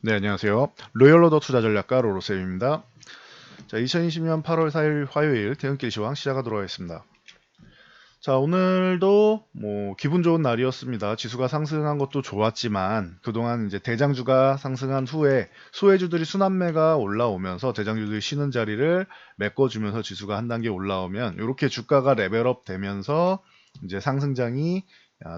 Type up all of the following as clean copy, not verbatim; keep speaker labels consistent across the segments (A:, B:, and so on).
A: 네, 안녕하세요. 로열로더 투자전략가 로로쌤입니다. 자, 2020년 8월 4일 화요일 퇴근길 시황 시작하도록 하겠습니다. 자, 오늘도 뭐 기분 좋은 날이었습니다. 지수가 상승한 것도 좋았지만 그동안 이제 대장주가 상승한 후에 소외주들이 순환매가 올라오면서 대장주들이 쉬는 자리를 메꿔주면서 지수가 한 단계 올라오면 이렇게 주가가 레벨업 되면서 이제 상승장이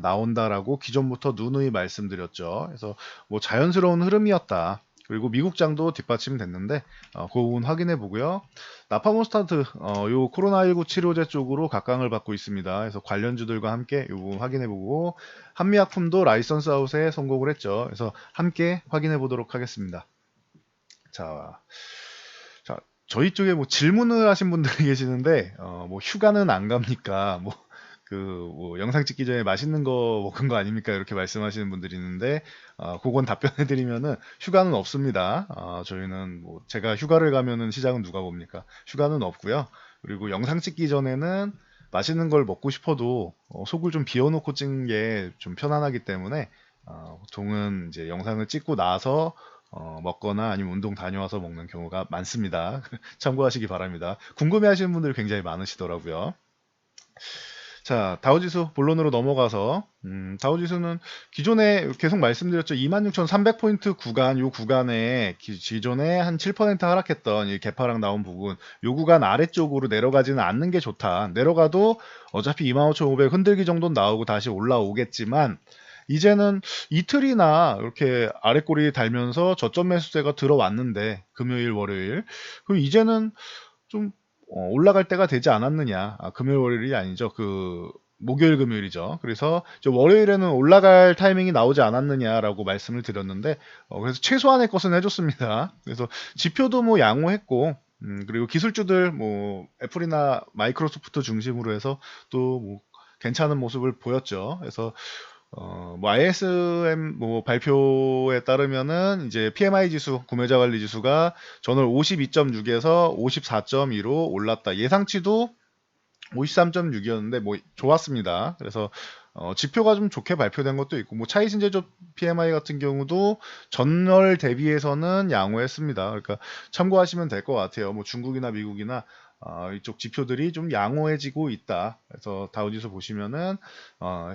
A: 나온다라고 기존부터 누누이 말씀드렸죠. 그래서 뭐 자연스러운 흐름이었다. 그리고 미국장도 뒷받침됐는데 그 부분 확인해 보고요. 나파몬스타트 요 코로나19 치료제 쪽으로 각광을 받고 있습니다. 그래서 관련주들과 함께 이 부분 확인해 보고 한미약품도 라이선스 아웃에 성공을 했죠. 그래서 함께 확인해 보도록 하겠습니다. 자, 자, 저희 쪽에 뭐 질문을 하신 분들이 계시는데 뭐 휴가는 안 갑니까? 뭐 영상 찍기 전에 맛있는 거 먹은 거 아닙니까? 이렇게 말씀하시는 분들이 있는데, 그건 답변해드리면은 휴가는 없습니다. 저희는 뭐 제가 휴가를 가면은 시장은 누가 봅니까? 휴가는 없고요. 그리고 영상 찍기 전에는 맛있는 걸 먹고 싶어도 속을 좀 비워놓고 찍는 게 좀 편안하기 때문에 보통은 이제 영상을 찍고 나서 먹거나 아니면 운동 다녀와서 먹는 경우가 많습니다. 참고하시기 바랍니다. 궁금해하시는 분들이 굉장히 많으시더라고요. 자, 다우지수 본론으로 넘어가서 다우지수는 기존에 계속 말씀드렸죠. 26,300포인트 구간, 요 구간에 기존에 한 7% 하락했던 이 개파락 나온 부분, 요 구간 아래쪽으로 내려가지는 않는 게 좋다. 내려가도 어차피 25,500 흔들기 정도는 나오고 다시 올라오겠지만 이제는 이틀이나 이렇게 아래꼬리 달면서 저점 매수세가 들어왔는데 금요일, 월요일. 그럼 이제는 좀 올라갈 때가 되지 않았느냐. 금요일, 월요일이 아니죠. 목요일, 금요일이죠. 그래서 월요일에는 올라갈 타이밍이 나오지 않았느냐라고 말씀을 드렸는데, 그래서 최소한의 것은 해줬습니다. 그래서 지표도 뭐 양호했고, 그리고 기술주들 뭐 애플이나 마이크로소프트 중심으로 해서 또 뭐 괜찮은 모습을 보였죠. 그래서 뭐 ISM 뭐 발표에 따르면은 이제 PMI 지수, 구매자 관리 지수가 전월 52.6에서 54.2로 올랐다. 예상치도 53.6이었는데 뭐 좋았습니다. 그래서 지표가 좀 좋게 발표된 것도 있고 뭐 차이신제조 PMI 같은 경우도 전월 대비해서는 양호했습니다. 그러니까 참고하시면 될 것 같아요. 뭐 중국이나 미국이나 이쪽 지표들이 좀 양호해지고 있다. 그래서 다우지수 보시면은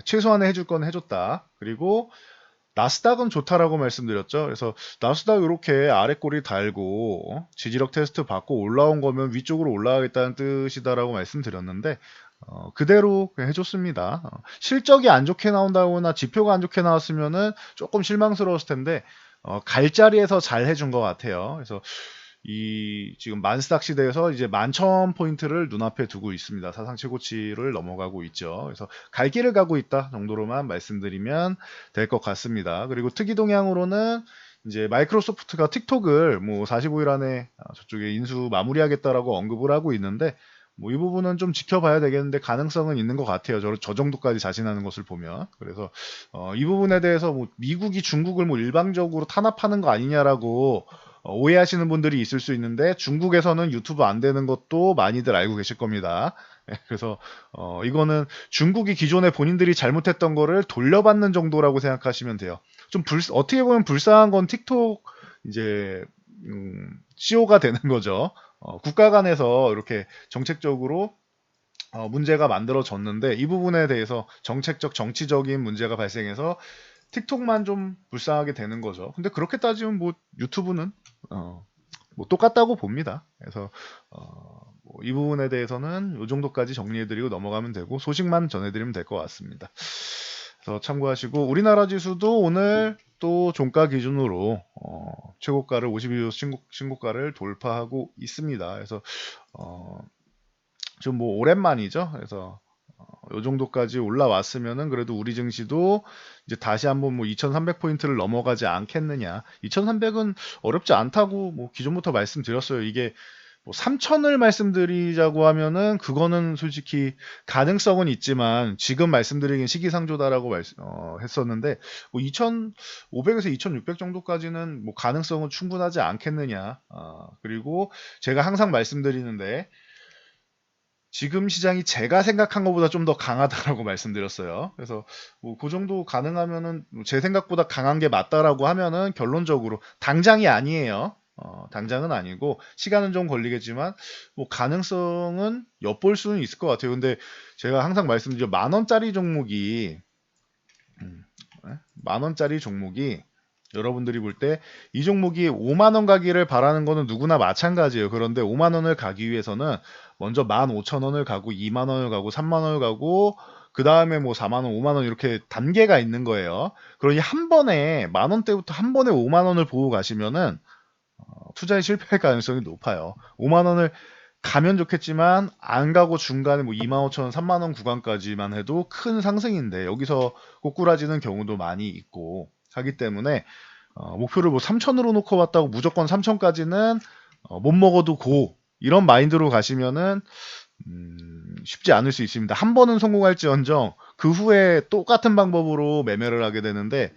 A: 최소한의 해줄 건 해줬다. 그리고 나스닥은 좋다라고 말씀드렸죠. 그래서 나스닥 이렇게 아래 꼬리 달고 지지력 테스트 받고 올라온 거면 위쪽으로 올라가겠다는 뜻이다라고 말씀드렸는데 그대로 그냥 해줬습니다. 실적이 안 좋게 나온다거나 지표가 안 좋게 나왔으면은 조금 실망스러웠을 텐데 갈 자리에서 잘 해준 것 같아요. 그래서 이 지금 만스닥 시대에서 이제 11,000포인트를 눈앞에 두고 있습니다. 사상 최고치를 넘어가고 있죠. 그래서 갈 길을 가고 있다 정도로만 말씀드리면 될 것 같습니다. 그리고 특이 동향으로는 이제 마이크로소프트가 틱톡을 뭐 45일 안에 저쪽에 인수 마무리하겠다라고 언급을 하고 있는데 뭐 이 부분은 좀 지켜봐야 되겠는데 가능성은 있는 것 같아요. 저 정도까지 자신하는 것을 보면. 그래서 이 부분에 대해서 뭐 미국이 중국을 뭐 일방적으로 탄압하는 거 아니냐라고 오해하시는 분들이 있을 수 있는데 중국에서는 유튜브 안 되는 것도 많이들 알고 계실 겁니다. 그래서 이거는 중국이 기존에 본인들이 잘못했던 거를 돌려받는 정도라고 생각하시면 돼요. 어떻게 보면 불쌍한 건 틱톡 이제 CEO가 되는 거죠. 국가 간에서 이렇게 정책적으로 문제가 만들어졌는데 이 부분에 대해서 정책적 정치적인 문제가 발생해서 틱톡만 좀 불쌍하게 되는 거죠. 근데 그렇게 따지면 뭐 유튜브는 뭐 똑같다고 봅니다. 그래서 뭐이 부분에 대해서는 이 정도까지 정리해드리고 넘어가면 되고 소식만 전해드리면 될 것 같습니다. 그래서 참고하시고 우리나라 지수도 오늘 또 종가 기준으로 최고가를 52주 신고가를 돌파하고 있습니다. 그래서 좀 뭐 오랜만이죠. 그래서 요 정도까지 올라왔으면은 그래도 우리 증시도 이제 다시 한번 뭐 2300포인트를 넘어가지 않겠느냐. 2300은 어렵지 않다고 뭐 기존부터 말씀드렸어요. 이게 뭐 3000을 말씀드리자고 하면은 그거는 솔직히 가능성은 있지만 지금 말씀드리긴 시기상조다라고 했었는데 뭐 2500에서 2600 정도까지는 뭐 가능성은 충분하지 않겠느냐. 그리고 제가 항상 말씀드리는데 지금 시장이 제가 생각한 것보다 좀 더 강하다라고 말씀드렸어요. 그래서 뭐 그 정도 가능하면은 제 생각보다 강한 게 맞다라고 하면은 결론적으로 당장이 아니에요. 당장은 아니고 시간은 좀 걸리겠지만 뭐 가능성은 엿볼 수는 있을 것 같아요. 근데 제가 항상 말씀드리죠. 만 원짜리 종목이 음, 만 원짜리 종목이 여러분들이 볼 때 이 종목이 5만 원 가기를 바라는 거는 누구나 마찬가지예요. 그런데 5만 원을 가기 위해서는 먼저 15,000원을 가고 2만 원을 가고 3만 원을 가고 그 다음에 뭐 4만 원, 5만 원 이렇게 단계가 있는 거예요. 그러니 한 번에 만 원대부터 한 번에 5만 원을 보고 가시면은 투자에 실패할 가능성이 높아요. 5만 원을 가면 좋겠지만 안 가고 중간에 뭐 2만 5천 원, 3만 원 구간까지만 해도 큰 상승인데 여기서 꼬꾸라지는 경우도 많이 있고 하기 때문에 목표를 뭐 3천으로 놓고 왔다고 무조건 3천까지는 못 먹어도 고 이런 마인드로 가시면은 쉽지 않을 수 있습니다. 한 번은 성공할지언정 그 후에 똑같은 방법으로 매매를 하게 되는데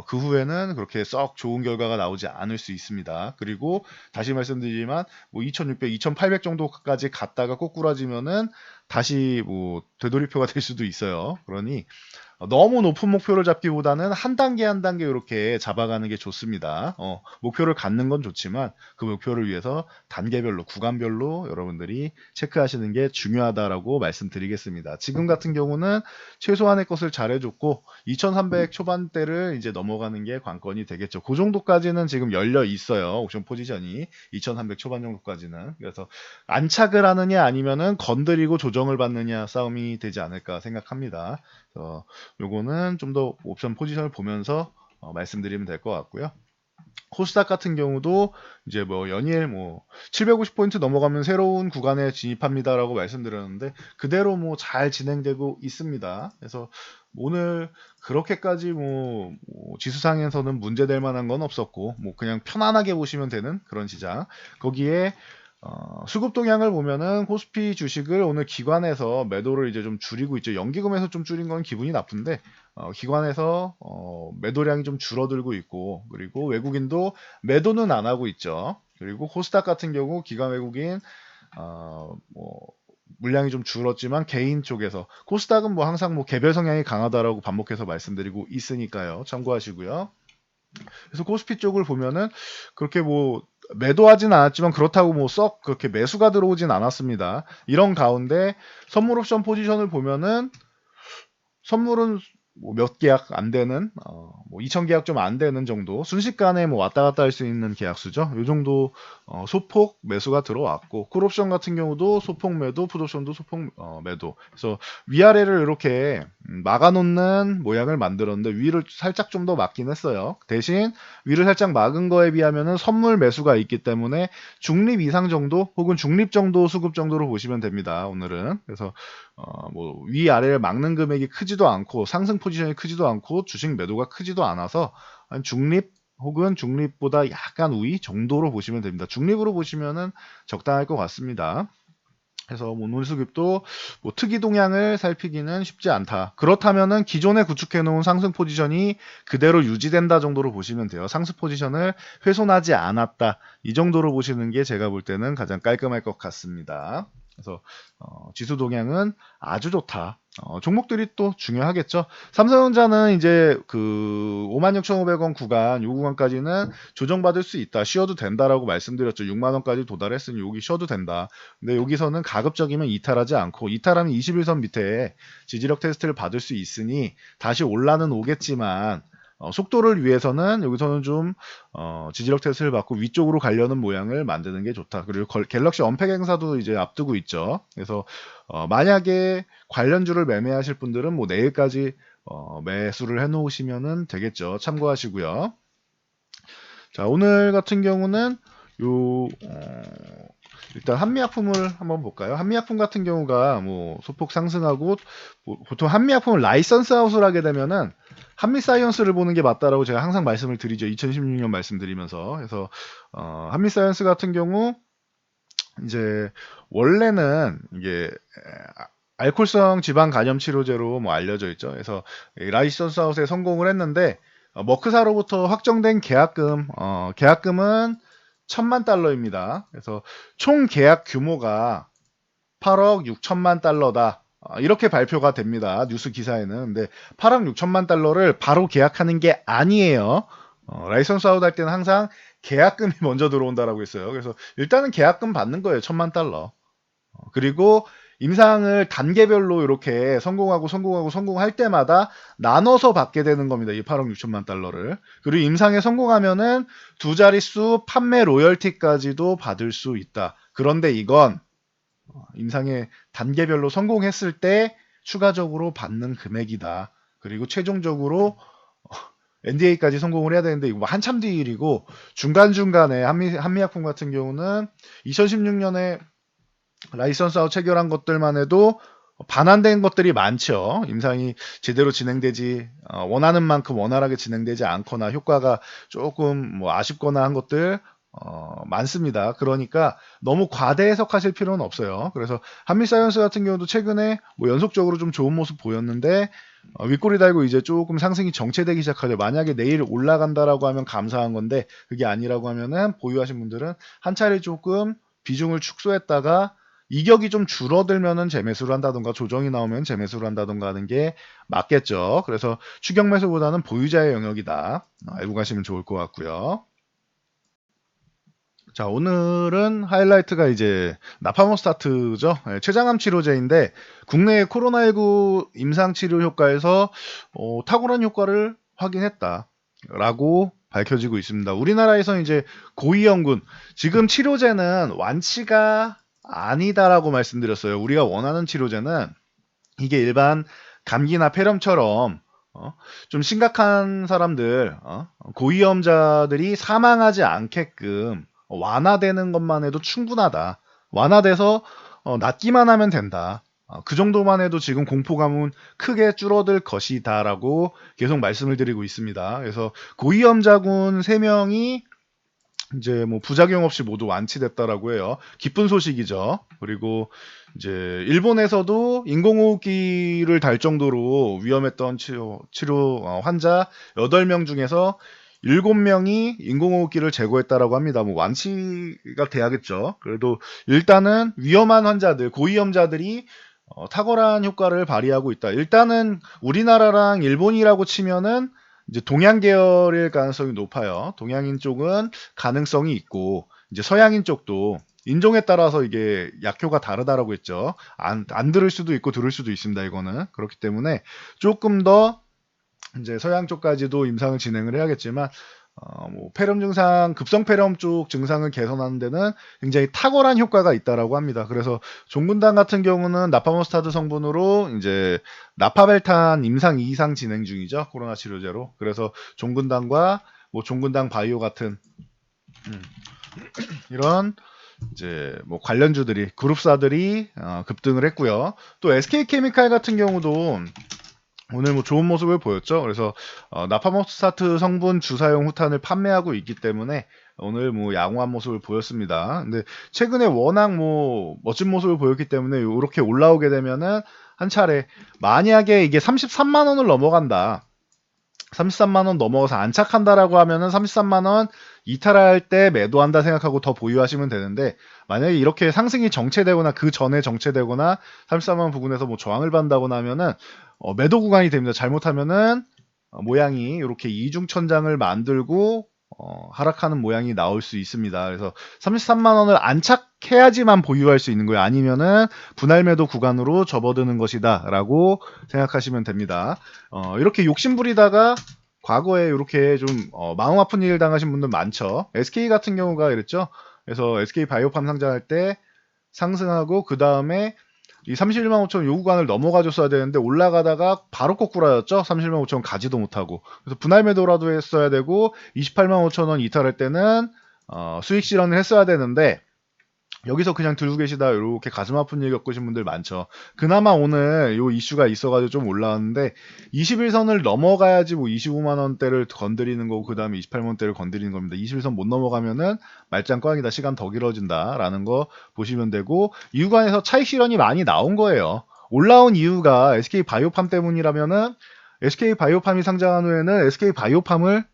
A: 그 후에는 그렇게 썩 좋은 결과가 나오지 않을 수 있습니다. 그리고 다시 말씀드리지만 뭐 2,600, 2,800 정도까지 갔다가 꼬꾸라지면은 다시 뭐 되돌이표가 될 수도 있어요. 그러니 너무 높은 목표를 잡기보다는 한 단계 한 단계 이렇게 잡아가는 게 좋습니다. 목표를 갖는 건 좋지만 그 목표를 위해서 단계별로, 구간별로 여러분들이 체크하시는 게 중요하다라고 말씀드리겠습니다. 지금 같은 경우는 최소한의 것을 잘해줬고 2,300 초반대를 이제 넘어가는 게 관건이 되겠죠. 그 정도까지는 지금 열려 있어요. 옵션 포지션이 2,300 초반 정도까지는. 그래서 안착을 하느냐 아니면은 건드리고 조정을 받느냐 싸움이 되지 않을까 생각합니다. 요거는 좀 더 옵션 포지션을 보면서 말씀드리면 될 것 같고요. 코스닥 같은 경우도 이제 뭐 연일 뭐 750포인트 넘어가면 새로운 구간에 진입합니다라고 말씀드렸는데 그대로 뭐 잘 진행되고 있습니다. 그래서 오늘 그렇게까지 뭐 지수상에서는 문제될 만한 건 없었고 뭐 그냥 편안하게 보시면 되는 그런 시장. 거기에 수급 동향을 보면은 코스피 주식을 오늘 기관에서 매도를 이제 좀 줄이고 있죠. 연기금에서 좀 줄인 건 기분이 나쁜데 기관에서 매도량이 좀 줄어들고 있고 그리고 외국인도 매도는 안 하고 있죠. 그리고 코스닥 같은 경우 기관 외국인 뭐 물량이 좀 줄었지만 개인 쪽에서 코스닥은 뭐 항상 뭐 개별 성향이 강하다라고 반복해서 말씀드리고 있으니까요. 참고하시고요. 그래서 코스피 쪽을 보면은 그렇게 뭐 매도하진 않았지만 그렇다고 뭐 썩 그렇게 매수가 들어오진 않았습니다. 이런 가운데 선물 옵션 포지션을 보면은 선물은 뭐 몇 계약 안 되는 뭐 2천 계약 좀 안 되는 정도 순식간에 뭐 왔다 갔다 할 수 있는 계약수죠. 요 정도 소폭 매수가 들어왔고 콜옵션 같은 경우도 소폭 매도, 풋옵션도 소폭 매도. 그래서 위아래를 이렇게 막아놓는 모양을 만들었는데 위를 살짝 좀 더 막긴 했어요. 대신 위를 살짝 막은 거에 비하면은 선물 매수가 있기 때문에 중립 이상 정도 혹은 중립 정도 수급 정도로 보시면 됩니다. 오늘은 그래서 뭐 위아래를 막는 금액이 크지도 않고 상승 포지션이 크지도 않고 주식 매도가 크지도 않아서 한 중립 혹은 중립보다 약간 우위 정도로 보시면 됩니다. 중립으로 보시면은 적당할 것 같습니다. 그래서 뭐 논수급도 뭐 특이 동향을 살피기는 쉽지 않다. 그렇다면은 기존에 구축해 놓은 상승 포지션이 그대로 유지된다 정도로 보시면 돼요. 상승 포지션을 훼손하지 않았다. 이 정도로 보시는 게 제가 볼 때는 가장 깔끔할 것 같습니다. 그래서 지수 동향은 아주 좋다. 종목들이 또 중요하겠죠. 삼성전자는 이제 그 56,500원 구간, 요 구간까지는 조정받을 수 있다. 쉬어도 된다라고 말씀드렸죠. 6만 원까지 도달했으니 여기 쉬어도 된다. 근데 여기서는 가급적이면 이탈하지 않고 이탈하면 21선 밑에 지지력 테스트를 받을 수 있으니 다시 올라는 오겠지만 속도를 위해서는 여기서는 좀 지지력 테스트를 받고 위쪽으로 가려는 모양을 만드는 게 좋다. 그리고 갤럭시 언팩 행사도 이제 앞두고 있죠. 그래서 만약에 관련주를 매매하실 분들은 뭐 내일까지 매수를 해놓으시면 되겠죠. 참고하시고요. 자, 오늘 같은 경우는 요 일단 한미약품을 한번 볼까요? 한미약품 같은 경우가 뭐 소폭 상승하고 보통 한미약품을 라이선스 아웃을 하게 되면은 한미사이언스를 보는 게 맞다라고 제가 항상 말씀을 드리죠. 2016년 말씀드리면서 그래서 한미사이언스 같은 경우 이제 원래는 이게 알코올성 지방 간염 치료제로 뭐 알려져 있죠. 그래서 라이선스 아웃에 성공을 했는데 머크사로부터 확정된 계약금은 $1,000만 달러입니다. 그래서 총 계약 규모가 8억 6천만 달러다. 이렇게 발표가 됩니다. 뉴스 기사에는. 근데 8억 6천만 달러를 바로 계약하는 게 아니에요. 라이선스 아웃 할 때는 항상 계약금이 먼저 들어온다라고 했어요. 그래서 일단은 계약금 받는 거예요. 1천만 달러. 그리고 임상을 단계별로 이렇게 성공할 때마다 나눠서 받게 되는 겁니다. 이 8억 6천만 달러를. 그리고 임상에 성공하면은 두 자릿수 판매 로열티까지도 받을 수 있다. 그런데 이건 임상에 단계별로 성공했을 때 추가적으로 받는 금액이다. 그리고 최종적으로 NDA까지 성공을 해야 되는데 이거 한참 뒤 일이고, 중간중간에 한미약품 같은 경우는 2016년에 라이선스 아웃 체결한 것들만 해도 반환된 것들이 많죠. 임상이 제대로 진행되지, 원하는 만큼 원활하게 진행되지 않거나 효과가 조금 뭐 아쉽거나 한 것들 많습니다. 그러니까 너무 과대 해석하실 필요는 없어요. 그래서 한미사이언스 같은 경우도 최근에 뭐 연속적으로 좀 좋은 모습 보였는데 윗꼬리 달고 이제 조금 상승이 정체되기 시작하죠. 만약에 내일 올라간다라고 하면 감사한 건데 그게 아니라고 하면은 보유하신 분들은 한 차례 조금 비중을 축소했다가 이격이 좀 줄어들면은 재매수를 한다던가 조정이 나오면 재매수를 한다던가 하는 게 맞겠죠. 그래서 추격 매수보다는 보유자의 영역이다. 알고 가시면 좋을 것 같고요. 자, 오늘은 하이라이트가 이제 나파모스타트죠. 췌장암 치료제인데 국내 코로나19 임상 치료 효과에서 탁월한 효과를 확인했다라고 밝혀지고 있습니다. 우리나라에서 이제 고위험군, 지금 치료제는 완치가 아니다라고 말씀드렸어요. 우리가 원하는 치료제는 이게 일반 감기나 폐렴처럼 좀 심각한 사람들, 고위험자들이 사망하지 않게끔 완화되는 것만 해도 충분하다. 완화돼서 낫기만 하면 된다. 그 정도만 해도 지금 공포감은 크게 줄어들 것이다라고 계속 말씀을 드리고 있습니다. 그래서 고위험자군 3명이 이제 뭐 부작용 없이 모두 완치됐다라고 해요. 기쁜 소식이죠. 그리고 이제 일본에서도 인공호흡기를 달 정도로 위험했던 치료 환자 8명 중에서 7명이 인공호흡기를 제거했다라고 합니다. 뭐 완치가 돼야겠죠. 그래도 일단은 위험한 환자들, 고위험자들이 탁월한 효과를 발휘하고 있다. 일단은 우리나라랑 일본이라고 치면은 이제 동양 계열일 가능성이 높아요. 동양인 쪽은 가능성이 있고, 이제 서양인 쪽도 인종에 따라서 이게 약효가 다르다라고 했죠. 안 들을 수도 있고 들을 수도 있습니다. 이거는. 그렇기 때문에 조금 더 이제 서양 쪽까지도 임상을 진행을 해야겠지만, 뭐 폐렴 증상, 급성 폐렴 쪽 증상을 개선하는 데는 굉장히 탁월한 효과가 있다라고 합니다. 그래서 종근당 같은 경우는 나파모스타드 성분으로 이제 나파벨탄 임상 2상 진행 중이죠. 코로나 치료제로. 그래서 종근당과 뭐 종근당 바이오 같은 이런 이제 뭐 관련주들이, 그룹사들이 급등을 했고요. 또 SK케미칼 같은 경우도 오늘 뭐 좋은 모습을 보였죠. 그래서 나파모스타트 성분 주사용 후탄을 판매하고 있기 때문에 오늘 뭐 양호한 모습을 보였습니다. 근데 최근에 워낙 뭐 멋진 모습을 보였기 때문에 이렇게 올라오게 되면은 한 차례, 만약에 이게 33만 원을 넘어간다, 33만 원 넘어가서 안착한다라고 하면은 33만 원 이탈할 때 매도한다 생각하고 더 보유하시면 되는데, 만약에 이렇게 상승이 정체되거나 그 전에 정체되거나 33만 원 부근에서 뭐 저항을 받는다거나 하면은 매도 구간이 됩니다. 잘못하면은 모양이 이렇게 이중천장을 만들고 하락하는 모양이 나올 수 있습니다. 그래서 33만 원을 안착해야지만 보유할 수 있는 거예요. 아니면은 분할 매도 구간으로 접어드는 것이다 라고 생각하시면 됩니다. 이렇게 욕심부리다가 과거에 이렇게 좀 마음 아픈 일 당하신 분들 많죠. SK 같은 경우가 그랬죠. 그래서 SK 바이오팜 상장할 때 상승하고 그 다음에 이 31만 5천 원 요 구간을 넘어가줬어야 되는데 올라가다가 바로 거꾸로였죠. 31만 5천 원 가지도 못하고. 그래서 분할 매도라도 했어야 되고 28만 5천 원 이탈할 때는 수익 실현을 했어야 되는데 여기서 그냥 들고 계시다 이렇게 가슴 아픈 일 겪으신 분들 많죠. 그나마 오늘 요 이슈가 있어가지고 좀 올라왔는데 21선을 넘어가야지 뭐 25만 원대를 건드리는 거고 그 다음에 28만 원대를 건드리는 겁니다. 21선 못 넘어가면은 말짱 꽝이다, 시간 더 길어진다라는 거 보시면 되고, 이 구간에서 차익 실현이 많이 나온 거예요. 올라온 이유가 SK 바이오팜 때문이라면은 SK 바이오팜이 상장한 후에는 SK 바이오팜을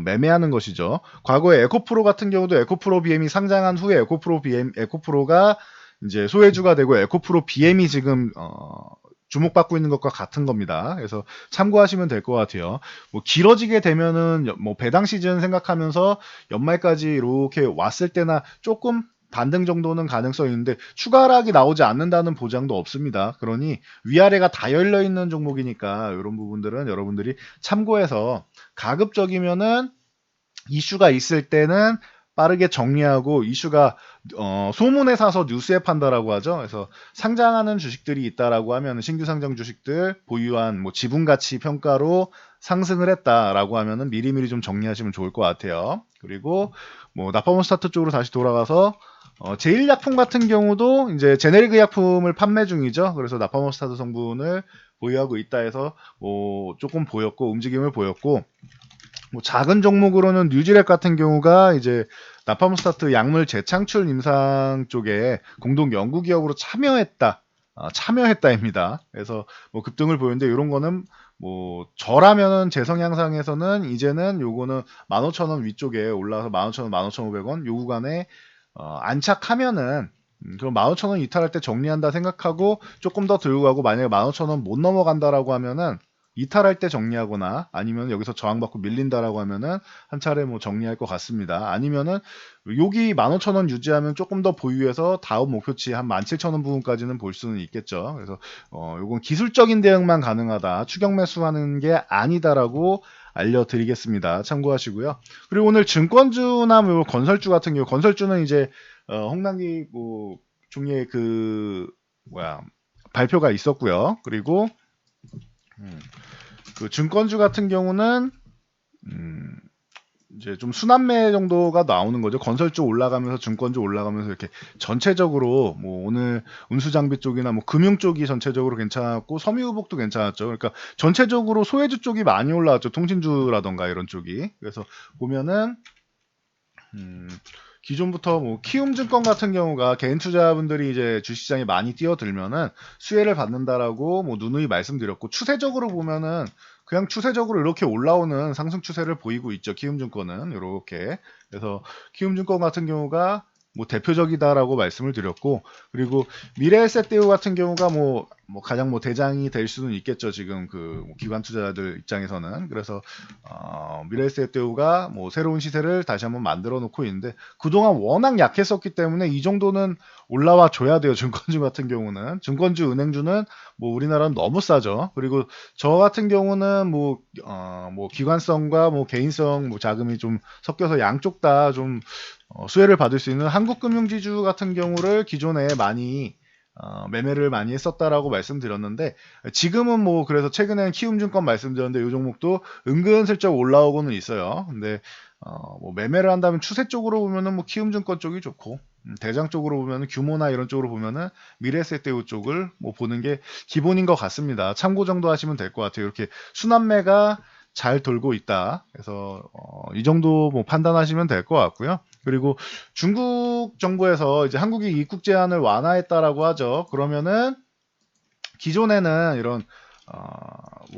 A: 매매하는 것이죠. 과거에 에코프로 같은 경우도 에코프로 BM이 상장한 후에 에코프로가 이제 소외주가 되고 에코프로 BM이 지금 주목받고 있는 것과 같은 겁니다. 그래서 참고하시면 될 것 같아요. 뭐 길어지게 되면은 뭐 배당 시즌 생각하면서 연말까지 이렇게 왔을 때나 조금 반등 정도는 가능성이 있는데 추가 하락이 나오지 않는다는 보장도 없습니다. 그러니 위아래가 다 열려 있는 종목이니까 이런 부분들은 여러분들이 참고해서 가급적이면은 이슈가 있을 때는 빠르게 정리하고 이슈가 소문에 사서 뉴스에 판다라고 하죠. 그래서 상장하는 주식들이 있다라고 하면 신규 상장 주식들 보유한 뭐 지분 가치 평가로 상승을 했다라고 하면은 미리미리 좀 정리하시면 좋을 것 같아요. 그리고 뭐 나파몬스타트 쪽으로 다시 돌아가서 제일약품 같은 경우도 이제 제네리크 약품을 판매 중이죠. 그래서 나파몬스타트 성분을 보유하고 있다 해서 뭐 조금 보였고 움직임을 보였고 뭐 작은 종목으로는 뉴질랩 같은 경우가 이제 나팜스타트 약물 재창출 임상 쪽에 공동 연구 기업으로 참여했다입니다. 그래서 뭐 급등을 보였는데 이런 거는 뭐 저라면은 재성향상에서는 이제는 요거는 15,000원 위쪽에 올라서 15,000원, 15,500원 요 구간에 안착하면은 그럼 15,000원 이탈할 때 정리한다 생각하고 조금 더 들고 가고 만약에 15,000원 못 넘어간다라고 하면은 이탈할 때 정리하거나 아니면 여기서 저항받고 밀린다라고 하면은 한 차례 뭐 정리할 것 같습니다. 아니면은 여기 15,000원 유지하면 조금 더 보유해서 다음 목표치 한 17,000원 부분까지는 볼 수는 있겠죠. 그래서 요건 기술적인 대응만 가능하다. 추격 매수하는 게 아니다라고 알려드리겠습니다. 참고하시고요. 그리고 오늘 증권주나 뭐 건설주 같은 경우 건설주는 이제 홍남기 뭐 종리의 그 뭐야 발표가 있었고요. 그리고 그 증권주 같은 경우는 음, 이제 좀 순환매 정도가 나오는 거죠. 건설주 올라가면서 증권주 올라가면서 이렇게 전체적으로 뭐 오늘 운수장비 쪽이나 뭐 금융 쪽이 전체적으로 괜찮았고 섬유유복도 괜찮았죠. 그러니까 전체적으로 소외주 쪽이 많이 올라왔죠. 통신주라던가 이런 쪽이. 그래서 보면은 기존부터 뭐 키움증권 같은 경우가 개인 투자분들이 이제 주시장에 많이 뛰어들면은 수혜를 받는다라고 뭐 누누이 말씀드렸고 추세적으로 보면은 그냥 추세적으로 이렇게 올라오는 상승 추세를 보이고 있죠. 키움증권은 이렇게 그래서 키움증권 같은 경우가 뭐 대표적이다라고 말씀을 드렸고 그리고 미래에셋대우 같은 경우가 뭐 가장 뭐 대장이 될 수는 있겠죠. 지금 그 기관 투자자들 입장에서는 그래서 미래에셋대우가 뭐 새로운 시세를 다시 한번 만들어 놓고 있는데 그동안 워낙 약했었기 때문에 이 정도는 올라와 줘야 돼요. 증권주 같은 경우는 증권주, 은행주는 뭐 우리나라는 너무 싸죠. 그리고 저 같은 경우는 뭐 기관성과 뭐 개인성 뭐 자금이 좀 섞여서 양쪽 다 좀 수혜를 받을 수 있는 한국금융지주 같은 경우를 기존에 많이 매매를 많이 했었다라고 말씀드렸는데 지금은 뭐 그래서 최근에는 키움증권 말씀드렸는데 이 종목도 은근슬쩍 올라오고는 있어요. 근데 뭐 매매를 한다면 추세 쪽으로 보면은 뭐 키움증권 쪽이 좋고 대장 쪽으로 보면은 규모나 이런 쪽으로 보면은 미래에셋대우 쪽을 뭐 보는 게 기본인 것 같습니다. 참고 정도 하시면 될 것 같아요. 이렇게 순환매가 잘 돌고 있다. 그래서 이 정도 뭐 판단하시면 될 것 같고요. 그리고 중국 정부에서 이제 한국이 입국 제한을 완화했다라고 하죠. 그러면은 기존에는 이런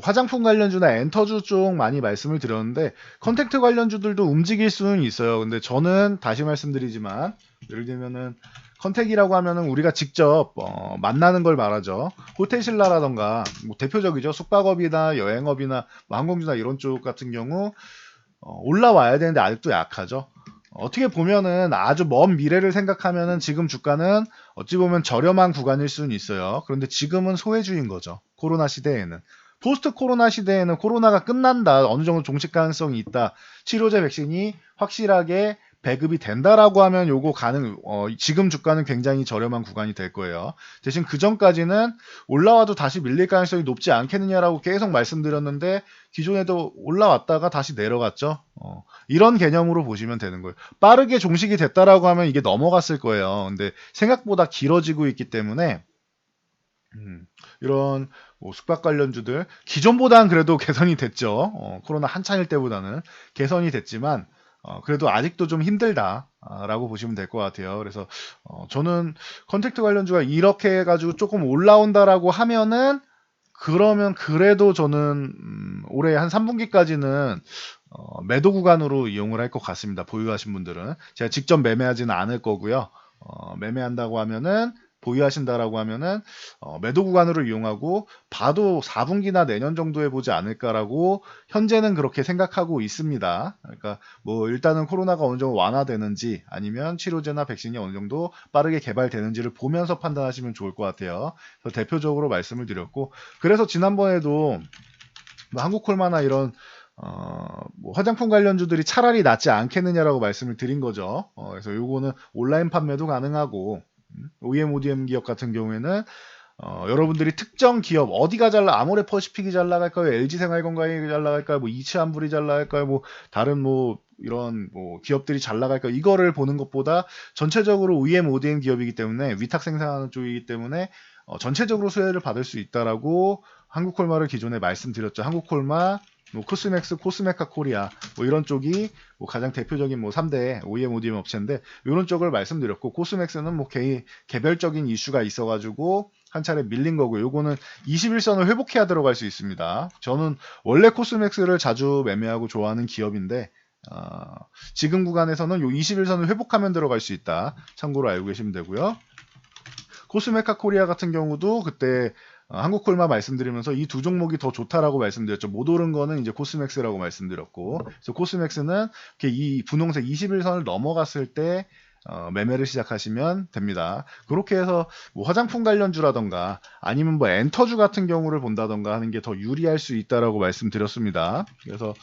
A: 화장품 관련주나 엔터주 쪽 많이 말씀을 드렸는데 컨택트 관련주들도 움직일 수는 있어요. 근데 저는 다시 말씀드리지만 예를 들면은 컨택이라고 하면은 우리가 직접 만나는 걸 말하죠. 호텔신라라던가 뭐 대표적이죠. 숙박업이나 여행업이나 뭐 항공주나 이런 쪽 같은 경우 올라와야 되는데 아직도 약하죠. 어떻게 보면은 아주 먼 미래를 생각하면은 지금 주가는 어찌 보면 저렴한 구간일 수는 있어요. 그런데 지금은 소외주인 거죠. 코로나 시대에는. 포스트 코로나 시대에는 코로나가 끝난다. 어느 정도 종식 가능성이 있다. 치료제 백신이 확실하게 배급이 된다라고 하면 요거 지금 주가는 굉장히 저렴한 구간이 될 거예요. 대신 그 전까지는 올라와도 다시 밀릴 가능성이 높지 않겠느냐라고 계속 말씀드렸는데 기존에도 올라왔다가 다시 내려갔죠. 이런 개념으로 보시면 되는 거예요. 빠르게 종식이 됐다라고 하면 이게 넘어갔을 거예요. 근데 생각보다 길어지고 있기 때문에 이런 뭐 숙박 관련주들 기존보다는 그래도 개선이 됐죠. 코로나 한창일 때보다는 개선이 됐지만 그래도 아직도 좀 힘들다라고 보시면 될 것 같아요. 그래서 저는 컨택트 관련주가 이렇게 해가지고 조금 올라온다라고 하면은 그러면 그래도 저는 올해 한 3분기까지는 매도 구간으로 이용을 할 것 같습니다. 보유하신 분들은 제가 직접 매매하지는 않을 거고요. 매매한다고 하면은 보유하신다라고 하면은 매도 구간으로 이용하고 봐도 4분기나 내년 정도에 보지 않을까라고 현재는 그렇게 생각하고 있습니다. 그러니까 뭐 일단은 코로나가 어느 정도 완화되는지 아니면 치료제나 백신이 어느 정도 빠르게 개발되는지를 보면서 판단하시면 좋을 것 같아요. 그래서 대표적으로 말씀을 드렸고, 그래서 지난번에도 뭐 한국콜마나 이런 뭐 화장품 관련주들이 차라리 낫지 않겠느냐라고 말씀을 드린 거죠. 그래서 요거는 온라인 판매도 가능하고, OEM, ODM 기업 같은 경우에는 여러분들이 특정 기업 어디가 잘 아모레퍼시픽이 잘 나갈까요? LG생활건강이 잘 나갈까요? 뭐 이치한불이 잘 나갈까요? 뭐 다른 뭐 이런 뭐 기업들이 잘 나갈까요? 이거를 보는 것보다 전체적으로 OEM, ODM 기업이기 때문에 위탁 생산하는 쪽이기 때문에 전체적으로 수혜를 받을 수 있다라고 한국콜마를 기존에 말씀드렸죠. 한국콜마, 뭐 코스맥스, 코스메카 코리아 뭐 이런 쪽이 뭐 가장 대표적인 뭐 3대 OEM, ODM 업체인데 이런 쪽을 말씀드렸고, 코스맥스는 뭐 개별적인 이슈가 있어가지고 한 차례 밀린 거고요. 요거는 21선을 회복해야 들어갈 수 있습니다. 저는 원래 코스맥스를 자주 매매하고 좋아하는 기업인데 지금 구간에서는 요 21선을 회복하면 들어갈 수 있다. 참고로 알고 계시면 되고요. 코스메카 코리아 같은 경우도 그때 한국콜마 말씀드리면서 이 두 종목이 더 좋다라고 말씀드렸죠. 못 오른 거는 이제 코스맥스라고 말씀드렸고, 그래서 코스맥스는 이렇게 이 분홍색 21선을 넘어갔을 때 매매를 시작하시면 됩니다. 그렇게 해서 뭐 화장품 관련주라던가 아니면 뭐 엔터주 같은 경우를 본다던가 하는 게 더 유리할 수 있다라고 말씀드렸습니다. 그래서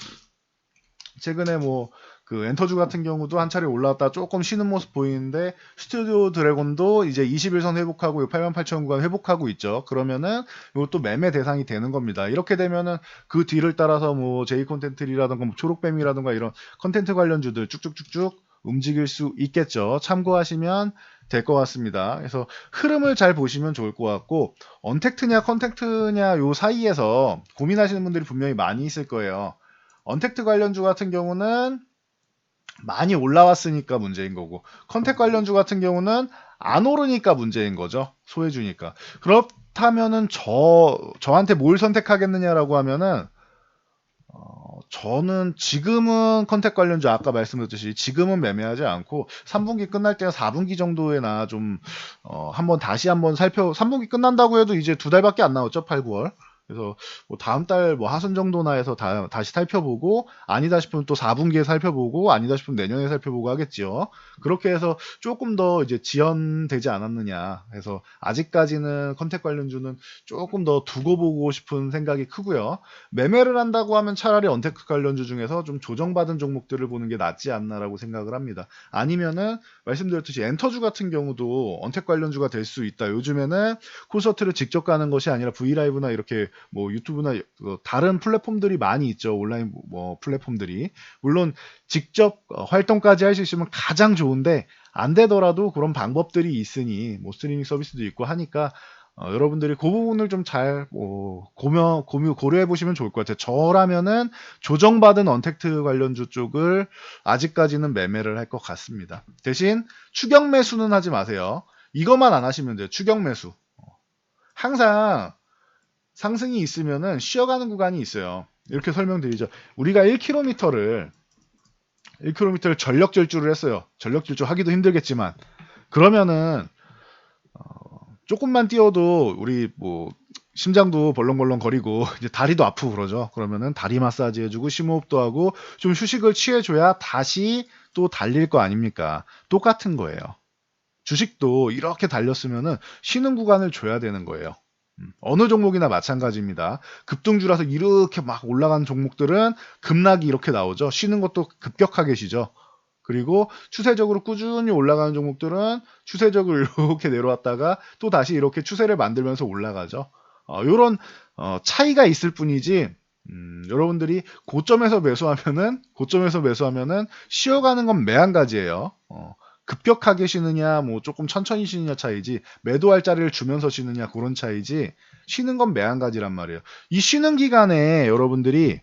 A: 최근에 뭐 그 엔터주 같은 경우도 한 차례 올라왔다 조금 쉬는 모습 보이는데, 스튜디오 드래곤도 이제 21선 회복하고 88,000 구간 회복하고 있죠. 그러면은 이것도 매매 대상이 되는 겁니다. 이렇게 되면은 그 뒤를 따라서 뭐 제이 콘텐츠라든가 뭐 초록뱀이라든가 이런 컨텐츠 관련주들 쭉쭉쭉쭉 움직일 수 있겠죠. 참고하시면 될 것 같습니다. 그래서 흐름을 잘 보시면 좋을 것 같고, 언택트냐 컨택트냐 요 사이에서 고민하시는 분들이 분명히 많이 있을 거예요. 언택트 관련주 같은 경우는 많이 올라왔으니까 문제인 거고, 컨택 관련주 같은 경우는 안 오르니까 문제인 거죠. 소외주니까. 그렇다면은 저한테 뭘 선택하겠느냐라고 하면은 저는 지금은 컨택 관련주 아까 말씀드렸듯이 지금은 매매하지 않고 3분기 끝날 때나 4분기 정도에나 좀 한번 다시 한번 3분기 끝난다고 해도 이제 2달밖에 안 남았죠. 8, 9월. 그래서 뭐 다음 달 뭐 하순 정도나 해서 다시 살펴보고, 아니다 싶으면 또 4분기에 살펴보고, 아니다 싶으면 내년에 살펴보고 하겠지요. 그렇게 해서 조금 더 이제 지연되지 않았느냐 해서 아직까지는 컨택 관련주는 조금 더 두고 보고 싶은 생각이 크고요. 매매를 한다고 하면 차라리 언택트 관련주 중에서 좀 조정받은 종목들을 보는 게 낫지 않나라고 생각을 합니다. 아니면은 말씀드렸듯이 엔터주 같은 경우도 언택트 관련주가 될 수 있다. 요즘에는 콘서트를 직접 가는 것이 아니라 브이라이브나 이렇게 뭐 유튜브나 다른 플랫폼들이 많이 있죠. 온라인 뭐 플랫폼들이. 물론 직접 활동까지 할 수 있으면 가장 좋은데, 안 되더라도 그런 방법들이 있으니 뭐 스트리밍 서비스도 있고 하니까 여러분들이 그 부분을 좀 잘 고려해 보시면 좋을 것 같아요. 저라면은 조정받은 언택트 관련주 쪽을 아직까지는 매매를 할 것 같습니다. 대신 추격 매수는 하지 마세요. 이것만 안 하시면 돼요. 추격 매수. 항상 상승이 있으면은 쉬어가는 구간이 있어요. 이렇게 설명드리죠. 우리가 1km를 전력 질주를 했어요. 전력 질주 하기도 힘들겠지만, 그러면은 조금만 뛰어도 우리 뭐 심장도 벌렁벌렁 거리고 이제 다리도 아프고 그러죠. 그러면은 다리 마사지 해주고 심호흡도 하고 좀 휴식을 취해줘야 다시 또 달릴 거 아닙니까? 똑같은 거예요. 주식도 이렇게 달렸으면은 쉬는 구간을 줘야 되는 거예요. 어느 종목이나 마찬가지입니다. 급등주라서 이렇게 막 올라가는 종목들은 급락이 이렇게 나오죠. 쉬는 것도 급격하게 쉬죠. 그리고 추세적으로 꾸준히 올라가는 종목들은 추세적으로 이렇게 내려왔다가 또 다시 이렇게 추세를 만들면서 올라가죠. 요런 차이가 있을 뿐이지, 여러분들이 고점에서 매수하면은 쉬어가는 건 매한가지예요. 급격하게 쉬느냐, 뭐 조금 천천히 쉬느냐 차이지, 매도할 자리를 주면서 쉬느냐 그런 차이지, 쉬는 건 매한가지란 말이에요. 이 쉬는 기간에 여러분들이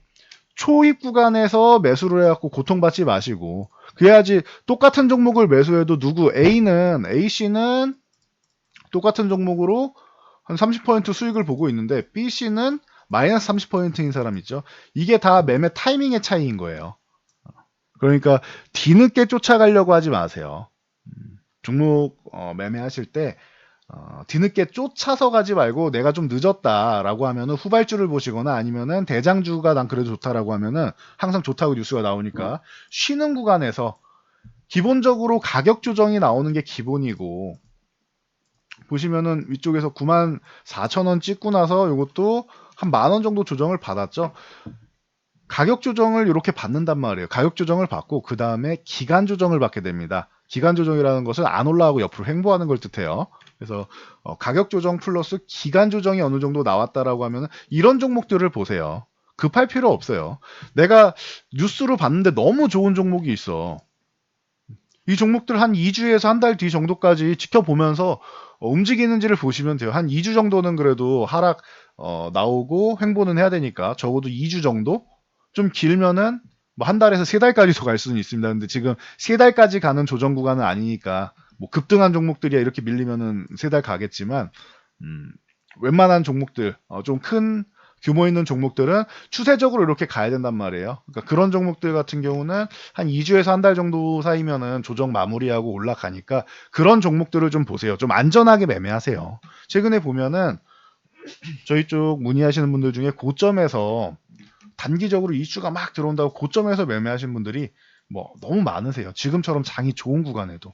A: 초입 구간에서 매수를 해갖고 고통받지 마시고, 그래야지 똑같은 종목을 매수해도 A씨는 똑같은 종목으로 한 30% 수익을 보고 있는데 B씨는 마이너스 30%인 사람 있죠. 이게 다 매매 타이밍의 차이인 거예요. 그러니까 뒤늦게 쫓아가려고 하지 마세요. 종목 매매하실 때 뒤늦게 쫓아서 가지 말고 내가 좀 늦었다라고 하면은 후발주를 보시거나 아니면은 대장주가 난 그래도 좋다라고 하면은 항상 좋다고 뉴스가 나오니까 쉬는 구간에서 기본적으로 가격 조정이 나오는 게 기본이고 보시면은 위쪽에서 94,000원 찍고 나서 이것도 한 10,000원 정도 조정을 받았죠. 가격 조정을 이렇게 받는단 말이에요. 가격 조정을 받고 그 다음에 기간 조정을 받게 됩니다. 기간 조정이라는 것은 안 올라가고 옆으로 횡보하는 걸 뜻해요. 그래서 가격 조정 플러스 기간 조정이 어느 정도 나왔다라고 하면 이런 종목들을 보세요. 급할 필요 없어요. 내가 뉴스로 봤는데 너무 좋은 종목이 있어. 이 종목들 한 2주에서 한 달 뒤 정도까지 지켜보면서 움직이는지를 보시면 돼요. 한 2주 정도는 그래도 하락 나오고 횡보는 해야 되니까 적어도 2주 정도? 좀 길면은 뭐 한 달에서 세 달까지도 갈 수는 있습니다. 근데 지금 세 달까지 가는 조정 구간은 아니니까 뭐 급등한 종목들이야 이렇게 밀리면은 세 달 가겠지만 웬만한 종목들 좀 큰 규모 있는 종목들은 추세적으로 이렇게 가야 된단 말이에요. 그러니까 그런 종목들 같은 경우는 한 2주에서 한 달 정도 사이면은 조정 마무리하고 올라가니까 그런 종목들을 좀 보세요. 좀 안전하게 매매하세요. 최근에 보면은 저희 쪽 문의하시는 분들 중에 고점에서 단기적으로 이슈가 막 들어온다고 고점에서 매매하신 분들이 뭐 너무 많으세요. 지금처럼 장이 좋은 구간에도.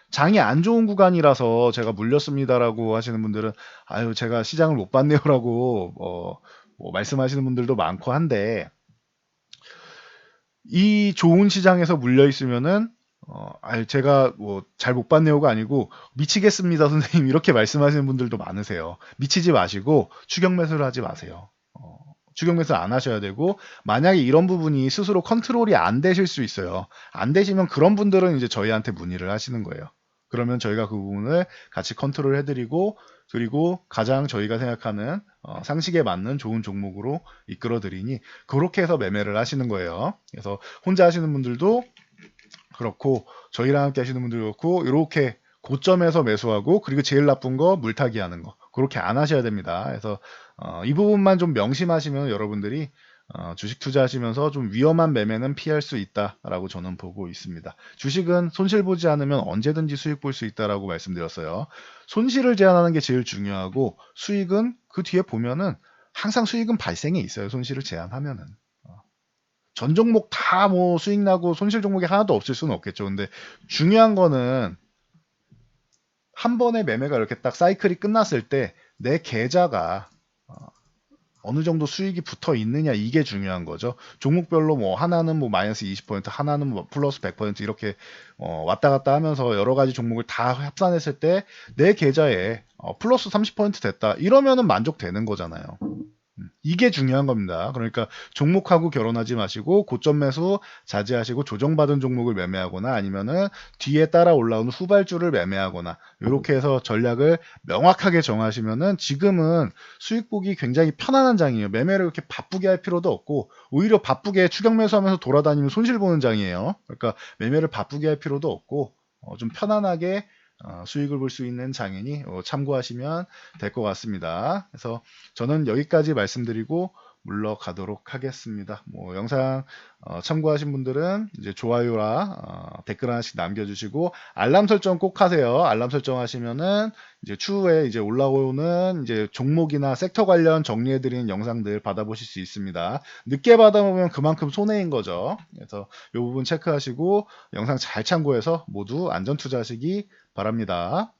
A: 장이 안 좋은 구간이라서 제가 물렸습니다라고 하시는 분들은 아유 제가 시장을 못 봤네요라고 뭐 말씀하시는 분들도 많고 한데 이 좋은 시장에서 물려 있으면은 아유 제가 뭐 잘 못 봤네요가 아니고 미치겠습니다 선생님 이렇게 말씀하시는 분들도 많으세요. 미치지 마시고 추격 매수를 하지 마세요. 추격 매수 안 하셔야 되고 만약에 이런 부분이 스스로 컨트롤이 안 되실 수 있어요. 안 되시면 그런 분들은 이제 저희한테 문의를 하시는 거예요. 그러면 저희가 그 부분을 같이 컨트롤 해드리고 그리고 가장 저희가 생각하는 상식에 맞는 좋은 종목으로 이끌어 드리니 그렇게 해서 매매를 하시는 거예요. 그래서 혼자 하시는 분들도 그렇고 저희랑 함께 하시는 분들도 그렇고 이렇게 고점에서 매수하고 그리고 제일 나쁜 거 물타기 하는 거 그렇게 안 하셔야 됩니다. 그래서 이 부분만 좀 명심하시면 여러분들이 주식 투자하시면서 좀 위험한 매매는 피할 수 있다라고 저는 보고 있습니다. 주식은 손실 보지 않으면 언제든지 수익 볼 수 있다라고 말씀드렸어요. 손실을 제한하는 게 제일 중요하고 수익은 그 뒤에 보면은 항상 수익은 발생해 있어요. 손실을 제한하면은. 전 종목 다 뭐 수익 나고 손실 종목이 하나도 없을 수는 없겠죠. 근데 중요한 거는 한 번의 매매가 이렇게 딱 사이클이 끝났을 때 내 계좌가 어느 정도 수익이 붙어 있느냐 이게 중요한 거죠. 종목별로 뭐 하나는 뭐 마이너스 20%, 하나는 뭐 플러스 100% 이렇게 왔다 갔다 하면서 여러 가지 종목을 다 합산했을 때 내 계좌에 플러스 30% 됐다. 이러면은 만족되는 거잖아요. 이게 중요한 겁니다. 그러니까 종목하고 결혼하지 마시고 고점 매수 자제하시고 조정받은 종목을 매매하거나 아니면은 뒤에 따라 올라오는 후발주를 매매하거나 이렇게 해서 전략을 명확하게 정하시면은 지금은 수익 보기 굉장히 편안한 장이에요. 매매를 이렇게 바쁘게 할 필요도 없고 오히려 바쁘게 추격 매수하면서 돌아다니면 손실 보는 장이에요. 그러니까 매매를 바쁘게 할 필요도 없고 좀 편안하게 수익을 볼 수 있는 장이니 참고하시면 될 것 같습니다. 그래서 저는 여기까지 말씀드리고 물러가도록 하겠습니다. 뭐 영상 참고하신 분들은 이제 좋아요와 댓글 하나씩 남겨주시고 알람 설정 꼭 하세요. 알람 설정하시면은 이제 추후에 이제 올라오는 이제 종목이나 섹터 관련 정리해드리는 영상들 받아보실 수 있습니다. 늦게 받아보면 그만큼 손해인 거죠. 그래서 이 부분 체크하시고 영상 잘 참고해서 모두 안전 투자하시기 바랍니다.